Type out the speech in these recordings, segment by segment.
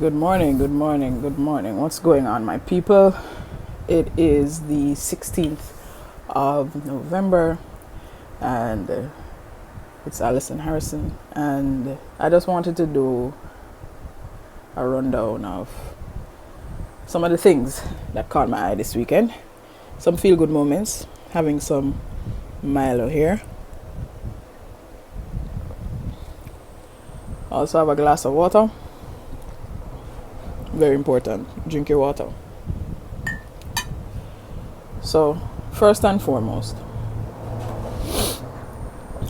Good morning, good morning, good morning. What's going on, my people? It is the 16th of November, and it's Allison Harrison. And I just wanted to do a rundown of some of the things that caught my eye this weekend. Some feel good moments, having some Milo here. Also, have a glass of water. Very important, drink your water. So, first and foremost,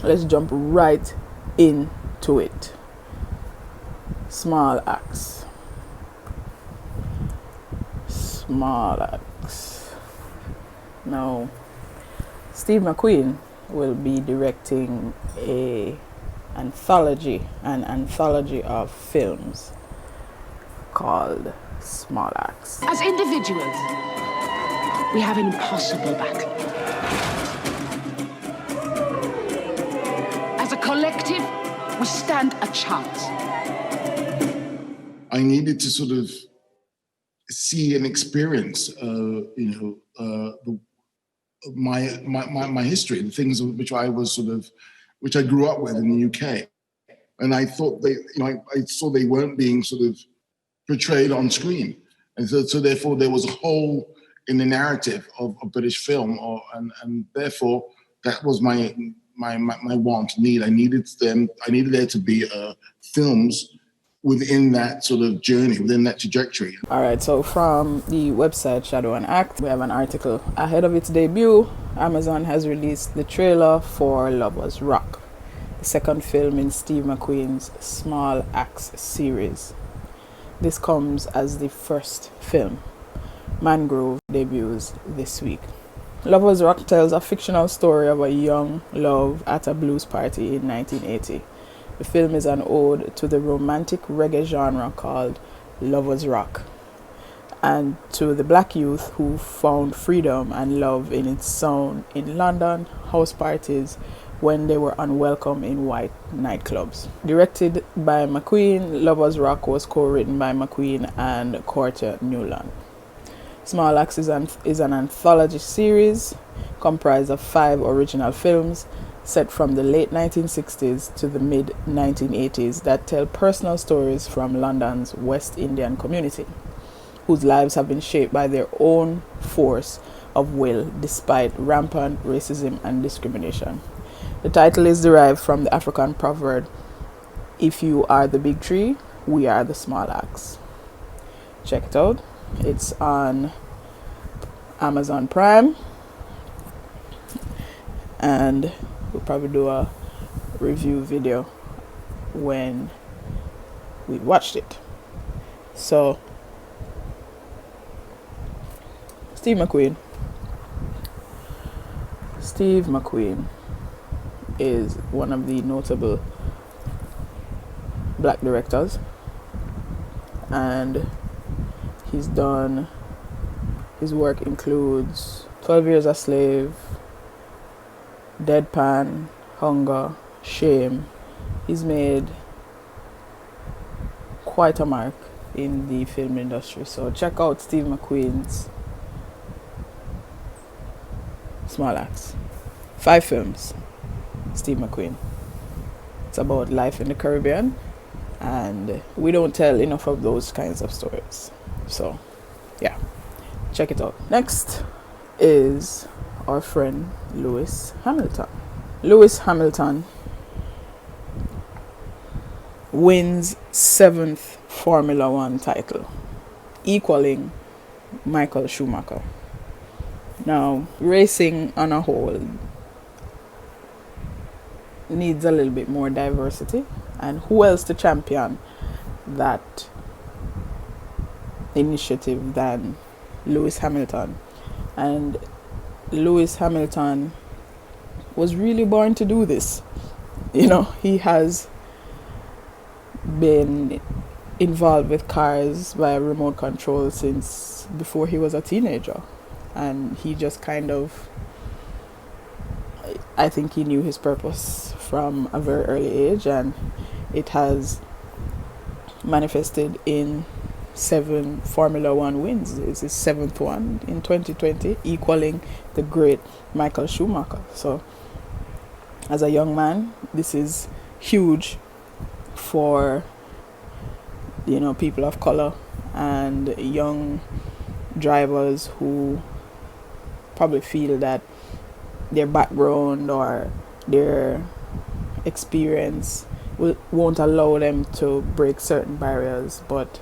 let's jump right into it. Small acts. Small acts. Now, Steve McQueen will be directing an anthology of films called Small Acts. As individuals, we have an impossible battle. As a collective, we stand a chance. I needed to sort of see and experience, my history, the things which I grew up with in the UK, and I thought I saw they weren't being sort of portrayed on screen, and so therefore there was a hole in the narrative of British film, and therefore that was my want, need. I needed there to be films within that sort of journey, within that trajectory. All right, so from the website Shadow and Act, we have an article. Ahead of its debut, Amazon has released the trailer for Lovers Rock, the second film in Steve McQueen's Small Acts series. This comes as the first film. Mangrove debuts this week. Lovers Rock tells a fictional story of a young love at a blues party in 1980. The film is an ode to the romantic reggae genre called Lovers Rock, and to the black youth who found freedom and love in its sound in London house parties when they were unwelcome in white nightclubs. Directed by McQueen, Lovers Rock was co-written by McQueen and Courtney Newland. Small Acts is an anthology series comprised of 5 original films set from the late 1960s to the mid-1980s that tell personal stories from London's West Indian community, whose lives have been shaped by their own force of will despite rampant racism and discrimination. The title is derived from the African proverb, "If you are the big tree, we are the small axe." Check it out. It's on Amazon Prime, and we'll probably do a review video when we watched it. So, Steve McQueen is one of the notable black directors, and his work includes 12 Years a Slave, Deadpan, Hunger, Shame. He's made quite a mark in the film industry. So check out Steve McQueen's Small Acts. 5 films, Steve McQueen. It's about life in the Caribbean, and we don't tell enough of those kinds of stories. So, yeah, check it out. Next is our friend Lewis Hamilton. Lewis Hamilton wins 7th Formula One title, equaling Michael Schumacher. Now, racing on a whole needs a little bit more diversity, and who else to champion that initiative than Lewis Hamilton? And Lewis Hamilton was really born to do this. He has been involved with cars via remote control since before he was a teenager, and he just I think he knew his purpose from a very early age, and it has manifested in 7 Formula One wins. It's his 7th one in 2020, equaling the great Michael Schumacher. So, as a young man, this is huge for, people of color and young drivers who probably feel that their background or their experience won't allow them to break certain barriers. But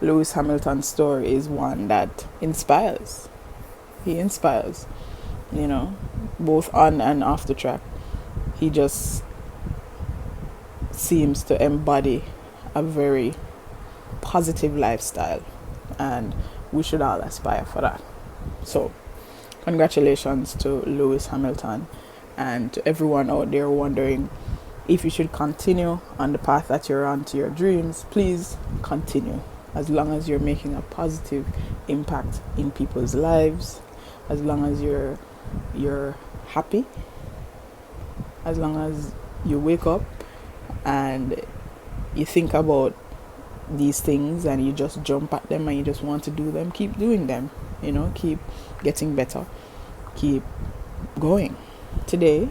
Lewis Hamilton's story is one that inspires. He inspires, both on and off the track. He just seems to embody a very positive lifestyle, and we should all aspire for that. So, congratulations to Lewis Hamilton, and to everyone out there wondering if you should continue on the path that you're on to your dreams. Please continue, as long as you're making a positive impact in people's lives, as long as you're happy, as long as you wake up and you think about these things and you just jump at them and you just want to do them. Keep doing them, keep getting better, keep going. Today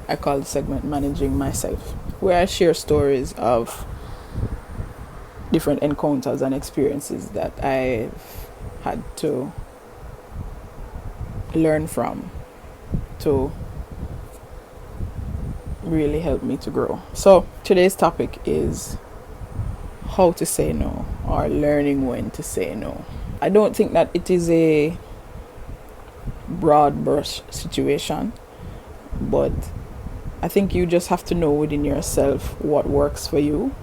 I call the segment Managing Myself, where I share stories of different encounters and experiences that I've had to learn from to really help me to grow. So today's topic is how to say no, or learning when to say no. I don't think that it is a broad brush situation, but I think you just have to know within yourself what works for you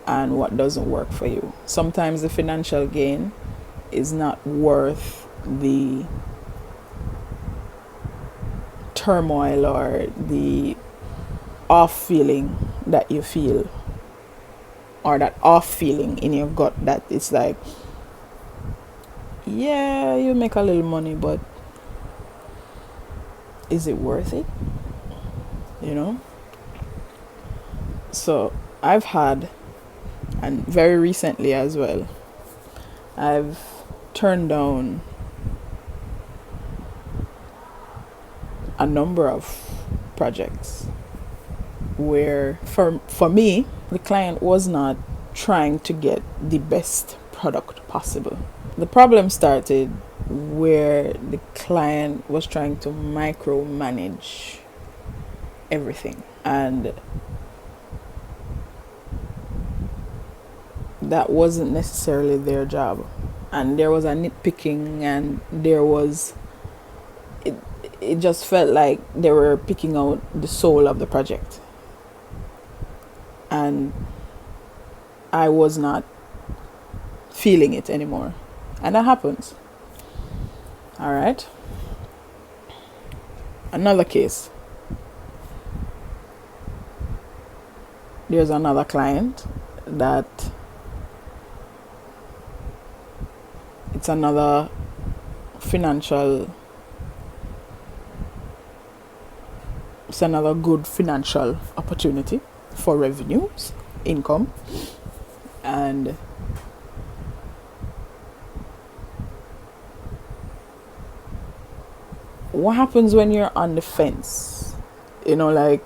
and what doesn't work for you. Sometimes the financial gain is not worth the turmoil or the off feeling that you feel, or that off feeling in your gut that it's like, yeah, you make a little money, but is it worth it? So I've had, and very recently as well, I've turned down a number of projects where for me, the client was not trying to get the best product possible. The problem started where the client was trying to micromanage everything, and that wasn't necessarily their job. And there was a nitpicking, and it just felt like they were picking out the soul of the project, and I was not feeling it anymore. And that happens. All right. Another case. There's another client that it's another good financial opportunity for revenues, income. And what happens when you're on the fence? Like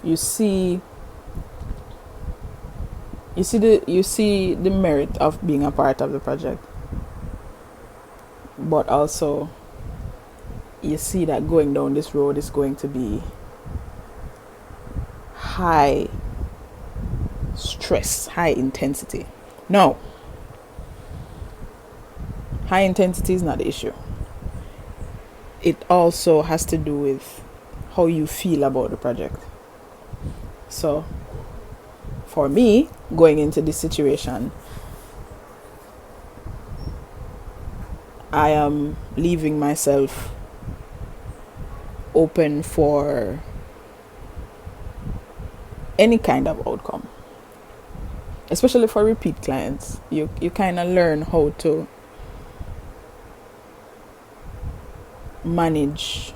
you see the merit of being a part of the project, but also you see that going down this road is going to be high stress, high intensity. No, high intensity is not the issue. It also has to do with how you feel about the project. So for me, going into this situation, I am leaving myself open for any kind of outcome, especially for repeat clients. You kind of learn how to manage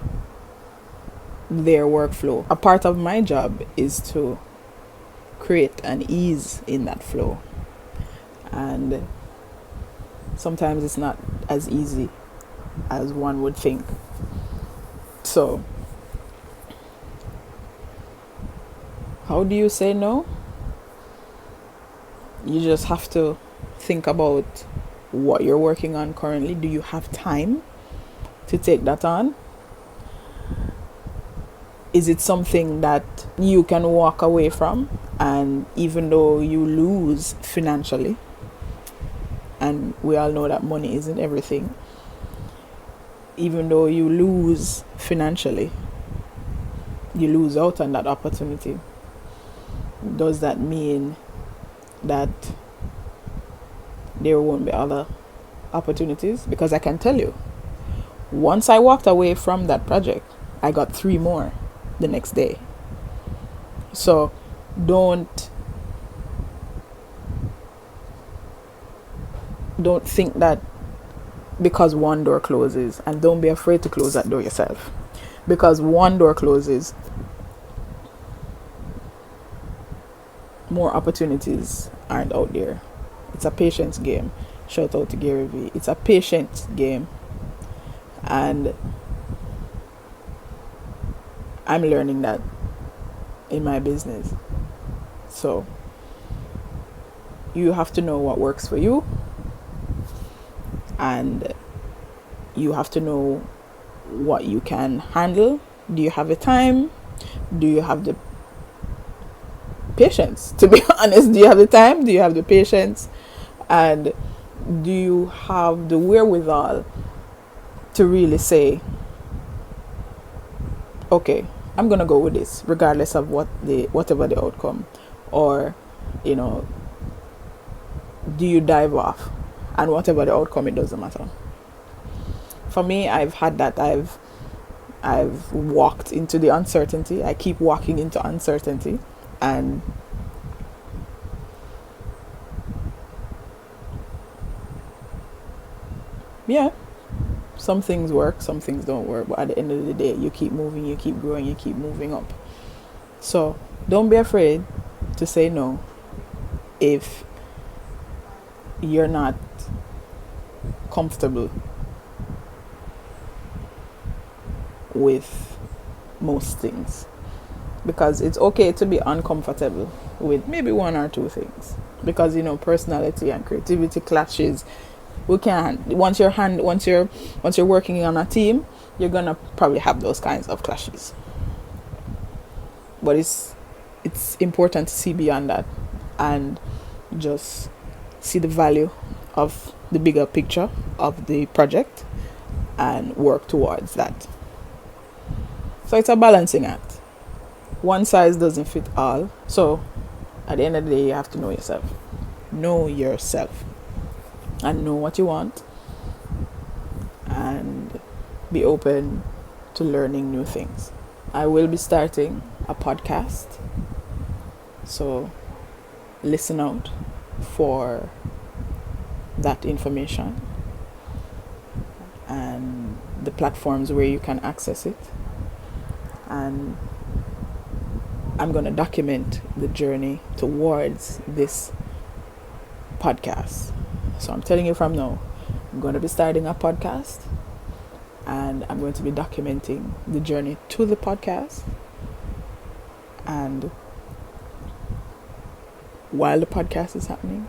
their workflow. A part of my job is to create an ease in that flow, And sometimes it's not as easy as one would think. So, how do you say no? You just have to think about what you're working on currently. Do you have time to take that on? Is it something that you can walk away from? And even though you lose financially, and we all know that money isn't everything, even though you lose financially, you lose out on that opportunity. Does that mean that there won't be other opportunities? Because I can tell you, once I walked away from that project, I got 3 more the next day. So don't think that because one door closes, and don't be afraid to close that door yourself. Because one door closes, more opportunities aren't out there. It's a patience game. Shout out to Gary Vee. It's a patience game. And I'm learning that in my business. So you have to know what works for you, and you have to know what you can handle. Do you have the time? Do you have the patience? To be honest, do you have the time? Do you have the patience? And do you have the wherewithal to really say, okay, I'm gonna go with this regardless of whatever the outcome? Or, do you dive off, and whatever the outcome, it doesn't matter? For me, I've had that. I've walked into the uncertainty. I keep walking into uncertainty, and yeah, some things work, some things don't work, but at the end of the day, you keep moving, you keep growing, you keep moving up. So don't be afraid to say no if you're not comfortable with most things, because it's okay to be uncomfortable with maybe 1 or 2 things, because personality and creativity clashes. We can't, once you're working on a team, you're gonna probably have those kinds of clashes. But it's important to see beyond that and just see the value of the bigger picture of the project and work towards that. So it's a balancing act. One size doesn't fit all. So at the end of the day, you have to know yourself. Know yourself. And know what you want. And be open to learning new things. I will be starting a podcast. So listen out for that information and the platforms where you can access it. And I'm going to document the journey towards this podcast. So I'm telling you from now, I'm going to be starting a podcast, and I'm going to be documenting the journey to the podcast. And while the podcast is happening,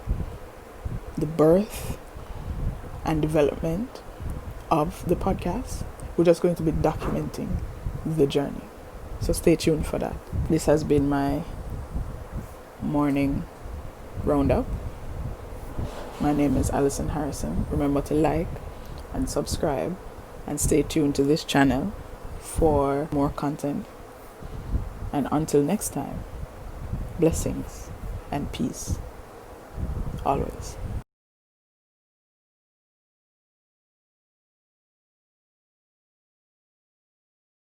the birth and development of the podcast, we're just going to be documenting the journey. So stay tuned for that. This has been my morning roundup. My name is Allison Harrison. Remember to like and subscribe and stay tuned to this channel for more content. And until next time, blessings and peace always.